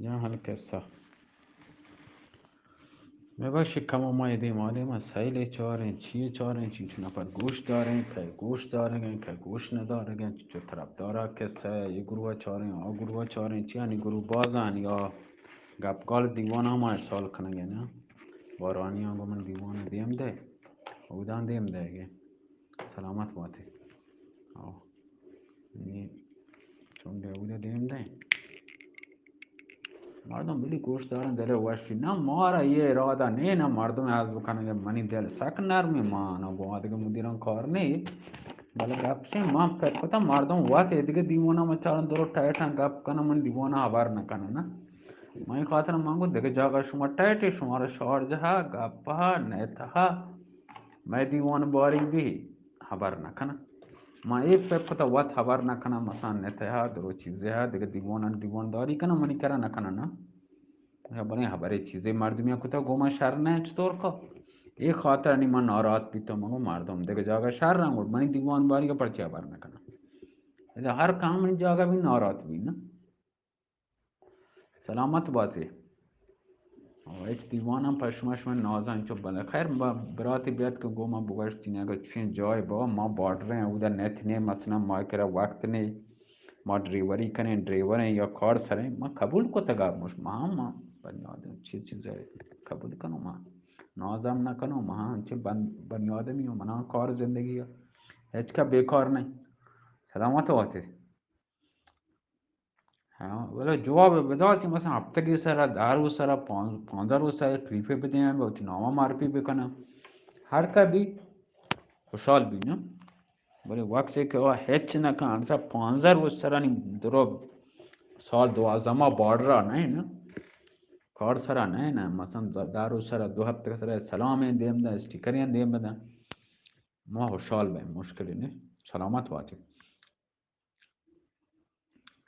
یا هالقصة. میباشی کم اومدیم مسائل چاره چیه چاره چی چون نفر گوش دارن که گوش دارن که گوش ندارن چه طرف داره کسه یه گروه چاره آ گروه چاره چی یعنی گروه بازن یا گپگال دیوان هم ارسال کنه نه بارانی هم من دیوان دیم ده بودن دیم ده اگه سلامت باتی آه نی چون ده بوده دیم ده مردم بلی گوش دارن دل وشی نه مارا یه اراده نه مردم از بکنه منی دل سک نرمی ما نه گواه دیگه مدیران کار نی بله گپشیم من فکر کنم مردم وقت دیگه دیوانه مچارن درو تایتن گپ کنه من دیوانه خبر نکنه نه من این خاطر من گفت دیگه جاگه شما تایتی شما را شارجه ها گپ ها نیت ها من دیوانه باری بی خبر نکنه ما این فکر کنم وقت خبر نکنه مثلا نیت ها درو چیزه ها دیگه دیوان داری کنه منی کرا نکنه نه برای خبر چیزی مردمی کتا گوما شهر نه چطور که این خاطر نی من ناراحت بیتم مگو مردم دیگه جاگه شهر رنگ من دیوان باری که پرچه خبر نکنم هر کام این جاگه بی ناراحت بی نه سلامت باتی هیچ دیوانم پشماش من نازن چو بله خیر براتی بیاد که گوما بگشتی نگه چین جای با ما بارڈر ہیں ادھر نیت نہیں مثلا ما کرا وقت نہیں ما ڈریوری کنیں ڈریور ہیں یا کار سر ہیں ما قبول کو تگا مش ما بنیادم چیز ہے قبول کنو ما نازم نکنو ما چه بنیادمی و منا کار زندگی هیچ کا بیکار نہیں سلامت واتی ولی جواب بده که مثلا هفتگی سر در روز سر 15 روز سر کلیفه بدیم و نامه معرفی بکنم هر کبی خوشحال بی نه ولی وقتی که هیچ نکن اگر 15 روز سر درو سال 12 بارڈر نه کار سر نه مثلا در روز سر 2 هفته سر سلام دیم ده استیکری دیم بده ما خوشحال بیم مشکلی نه سلامت باتی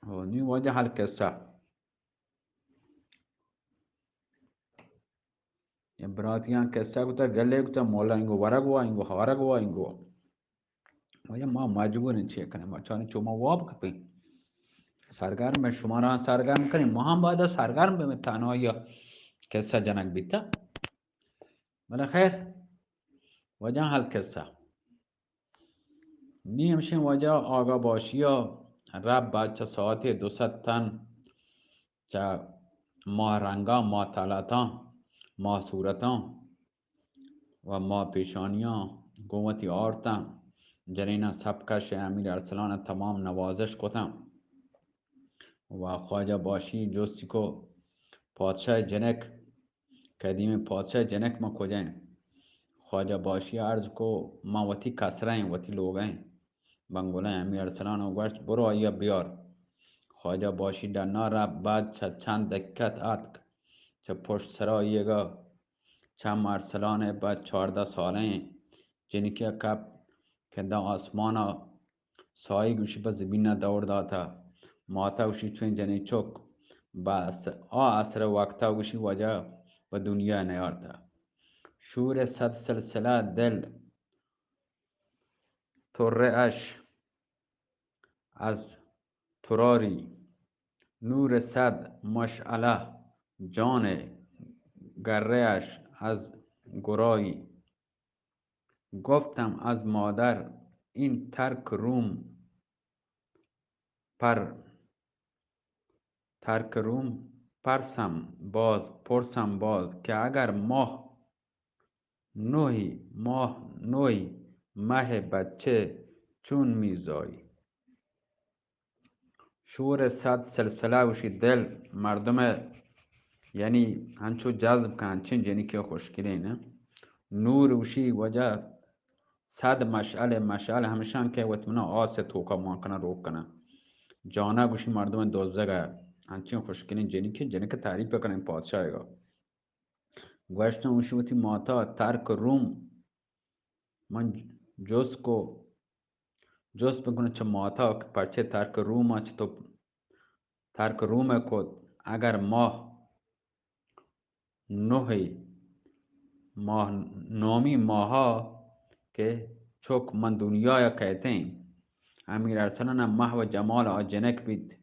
و نی وجه حل قصه براتیان قصه گوتا گله گوتا مولا اینگو ورگوا اینگو هارگوا اینگو وجه ما مجبوریم چیه کنیم ما چون شما واب کپی سرگرم شما را سرگرم کنیم ما هم باید سرگرم بیم تنهایی قصه جنگ بیتا ولی خیر وجه حل قصه نی همشین وجه آگا باشی یا رب بچه ساعت 200 تن چه ماه رنگا ماه تلتا ماه صورتا و ماه پیشانیا قوتی آرتا جنینا سبکش امیر ارسلان تمام نوازش کتم و خواجه باشی جستی کو پادشاه جنک قدیم پادشاه جنک ما کجاین خواجه باشی عرض کو ما وتی کسرائیں وتی لوگیں بنگولیں امیر ارسلان و گوشت برو آیا بیار خواجه باشی در نار بعد چند دکت اتک چه پشت سراییگا چند ارسلان بعد 14 ساله جنکی کپ که دا آسمانا سایه گوشی با زمین دور داتا ماتا گوشی چون جنی چک بس اثر وقتا گوشی وجه و دنیا نیارتا شور صد سلسله دل طره اش از تراری نور صد مشعله جان گره اش از گرایی گفتم از مادر این ترک روم پرسم باز که اگر ماه نوی مه بچه چون میزایی شور صد سلسله وشی دل مردم یعنی هنچو جذب که هنچین یعنی که خوشگلی نه نور وشی وجه صد مشعل همیشان که وطمنا آس توکا مانکنه روک کنه جانا گوشی مردم دوزگه هنچین خوشگلی جنی که تعریف بکنه این پادشاهگا گوشتن وشی وطی ماتا ترک روم من جز بکنه چه ماتا که پرچه ترک روم چه تو ترک روم کد اگر ماه نومی ماها که چوک من دنیا یا کہتے ہیں امیر ارسلان مح و جمال جنک بید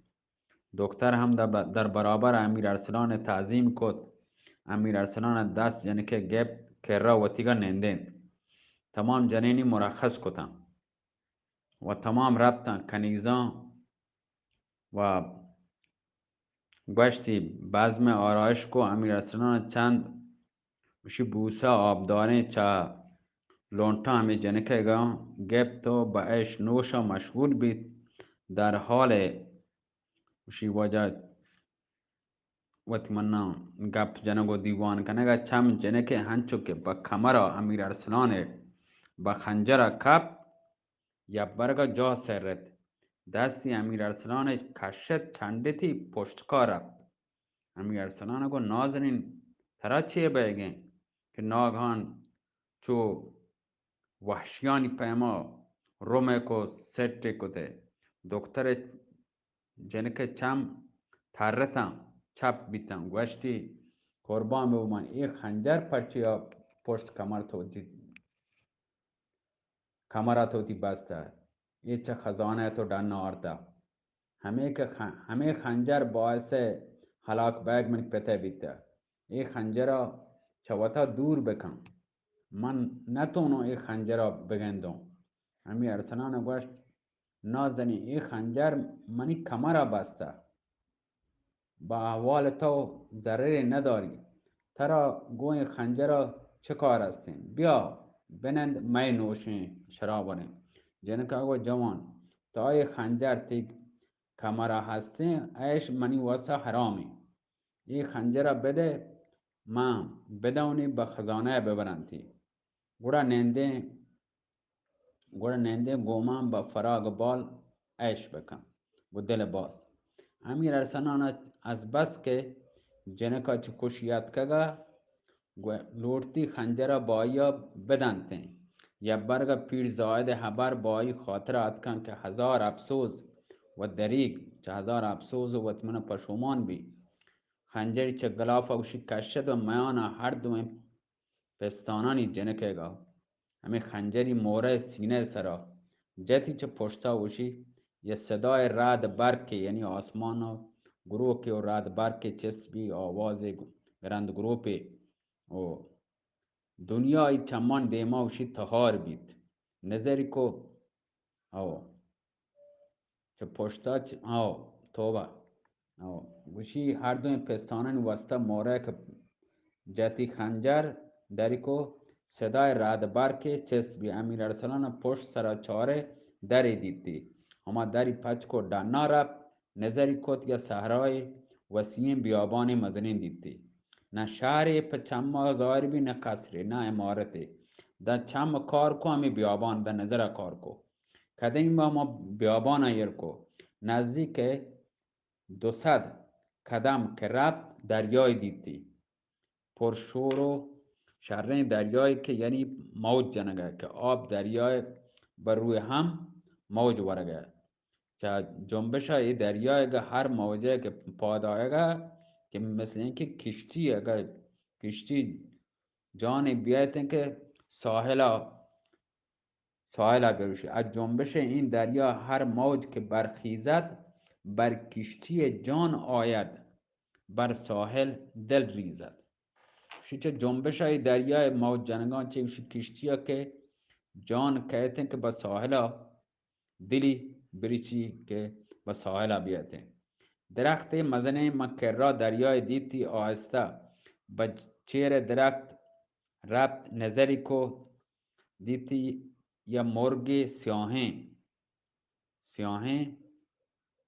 دکتر هم در برابر امیر ارسلان تعظیم کد. امیر ارسلان دست جنکه گپ کرا و تیگا نندین. تمام جنینی مرخص کتن و تمام ربطن کنیزان و گوشتی بزم آرایش کو. امیر ارسلان چند وشی بوسه آبدارین چه لونتا همی جنکه گپ تو با ایش نوشا مشغول بید. در حال وشی وجه وقتی منا گپ جنگو دیوان کنگا چم جنکه هنچو که با کمرا امیر ارسلان با خنجر کپ یا برگا جا سرد. دستی امیر ارسلان کشت چندتی پشتکار. امیر ارسلان گو نازنین ترا چیه بیگه که ناگهان چو وحشیانی پیما رومه کو سٹی کده. دکتر جنکه چم ترتم چپ بیتم گوشتی قربان به من این خنجر پرچی یا پشت کمرا توتی بسته. یہ چه خزانه تو ڈن آرتا. همه خنجر باعث هلاک بیگ من پته بیته. این خنجرا چوتا دور بکن. من نتونو این خنجرا بگندم. همی ارسلان گوشت نازنی این خنجر منی کمرا بسته. با احوال تو ضرری نداری. ترا گوی خنجرا چه کار هستیم؟ بیا بنند می نوشیم شرابانیم. جنکه اگو جوان تا ای خنجر تیک کمرا هستیم ایش منی واسه حرامی. این خنجرا بده من بدونی به خزانه ببرنتی. گوڑا ننده گومان با فراغ بال ایش بکن و دل باز. امیر ارسلان از بس که جنکا چه کشیت کگا لورتی خنجر بایا بدنته. یا برگا پیر زاید حبر بایی خاطر اتکن که هزار افسوس و دریگ چه هزار افسوس و اتمن پشومان بی. خنجری چه گلاف اوشی کشد و میانا هر دو پستانانی جنکه گا. همه خنجری موره سینه سرا جتی چه پشتا اوشی یه صدای رعد برکه یعنی آسمان و گروه که و رعد برکه چست بی آواز گرند گروه پی و دنیای چمان دیما وشی تهار بید. نظری کو او چه پشتا او توبه او وشی هر دو پستانان وسط موره که جتی خنجر داری کو صدای رعد برکه چست بی. امیر ارسلان پشت سرا چاره دری دیدی. اما دری پچ کو دنا رب نظری کت یا صحرای وسیع بیابان مزنین دیدی. نه شهری په چم ظاهر بی نه قصری نه امارتی. در چم کار کو همی بیابان در نظر کار کو. کدیم با ما بیابان ایر کو نزدیک 200 قدم که رفت دریای دیدی. پرشور و شرین دریایی که یعنی موج جنگه که آب دریای بر روی هم موج ورگه. چه جنبش های دریای که هر موجه که پادایگه که مثل اینکه کشتی اگر کشتی جان بیایتن که ساحل بروشه. از جنبش این دریا هر موج که برخیزد بر کشتی جان آید بر ساحل دل ریزد. چه جنبش های دریای موج جنگان چه کشتی ها که جان کهتن که با ساحل دلی بریچی که با ساحل بیایتن. درخت مزنه مکرا دریای دیتی آهسته با چیر درخت ربط نظری کو دیتی یا مرگ سیاهین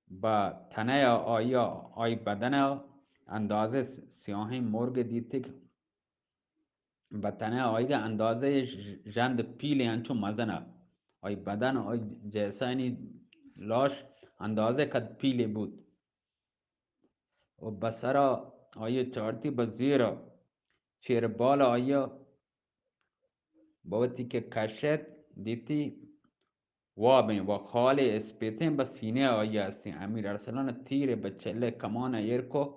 با تنه آی بدن اندازه سیاهین مرگ دیتی با تنه آی اندازه جند پیل انچو مزنه آی بدن آی جیسانی لاش اندازه کد پیل بود و بسرا آیا چارتی بزیر چیر بال آیا باوتی که کشت دیتی وابین و خالی اسپیتین با سینه آیا هستین. امیر ارسلان تیر به چله کمان ایرکو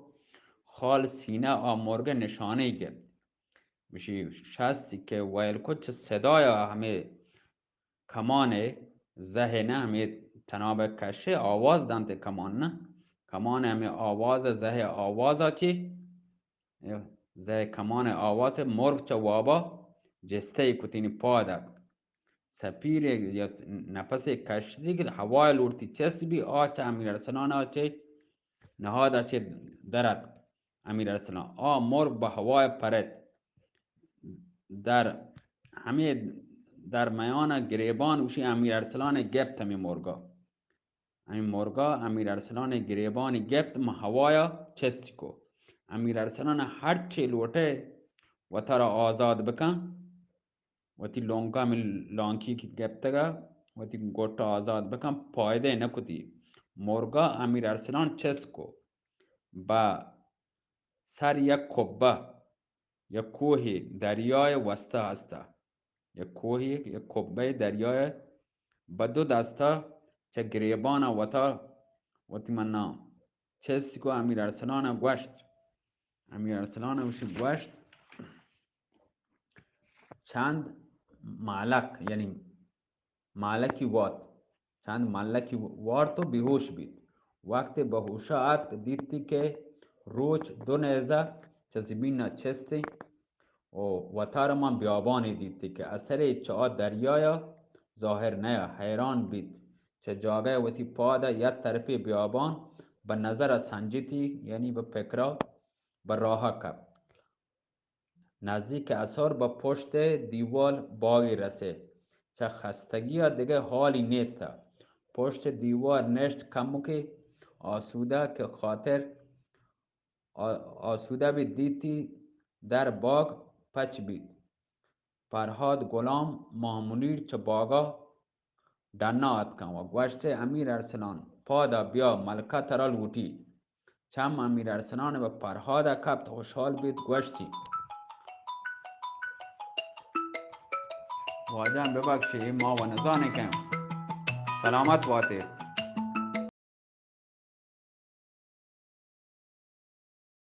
خال سینه آمرگ نشانه گرد بشی شستی که ویلکو چه صدای همه کمان ذهنه همه تناب کشه آواز دانت کمان نه کمان همی آواز زه آوازا چی زه کمان آواز مرغ چه وابا جسته کتین پادک سپیر یا نفس کشتی که هوای لورتی چسبی آچه امیر ارسلان آچه نهاد آچه درد امیر ارسلان مرغ به هوای پرد در همه در میان گریبان اوشی امیر ارسلان گپت همین مرغا امیر ارسلان گریبان گپت ما هوایا چستی کو امیر ارسلان هر چی لوٹه و ترا آزاد بکن و تی لونکا من لانکی کی گپتگا و تی گوٹا آزاد بکن پایده نکتی مرغا امیر ارسلان چست کو با سر یک کبه یک کوهی دریای وسطه هسته یک کوهی یک کبه دریای با دو دسته چه گریبان و تی منا چستی کو امیر ارسلان گوشت امیر ارسلان وشی گوشت چند مالک یعنی مالکی وات چند مالکی وار تو بیهوش بید وقت به هوشات دیدی که روچ دو نیزه چه زمین چستی و تارمان بیابانی دیدی که اثر چه دریای ظاهر نیا حیران بید چه جاگه وتی پاده یک طرف بیابان به نظر سنجیتی یعنی به فکرها به راه کب نزدیک اثر به پشت دیوال باقی رسه چه خستگی دیگه حالی نیست پشت دیوار نشت کمو که آسوده که خاطر آسوده بید دیتی در باغ پچ بید فرهاد غلام مامونیر چه باغا دنا ات کن و گوشت امیر ارسلان پادا بیا ملکه ترا لوٹی چم امیر ارسلان به فرهاد کبت خوشحال بید گوشتی واجم ببخشی ما و نزانه کم سلامت باته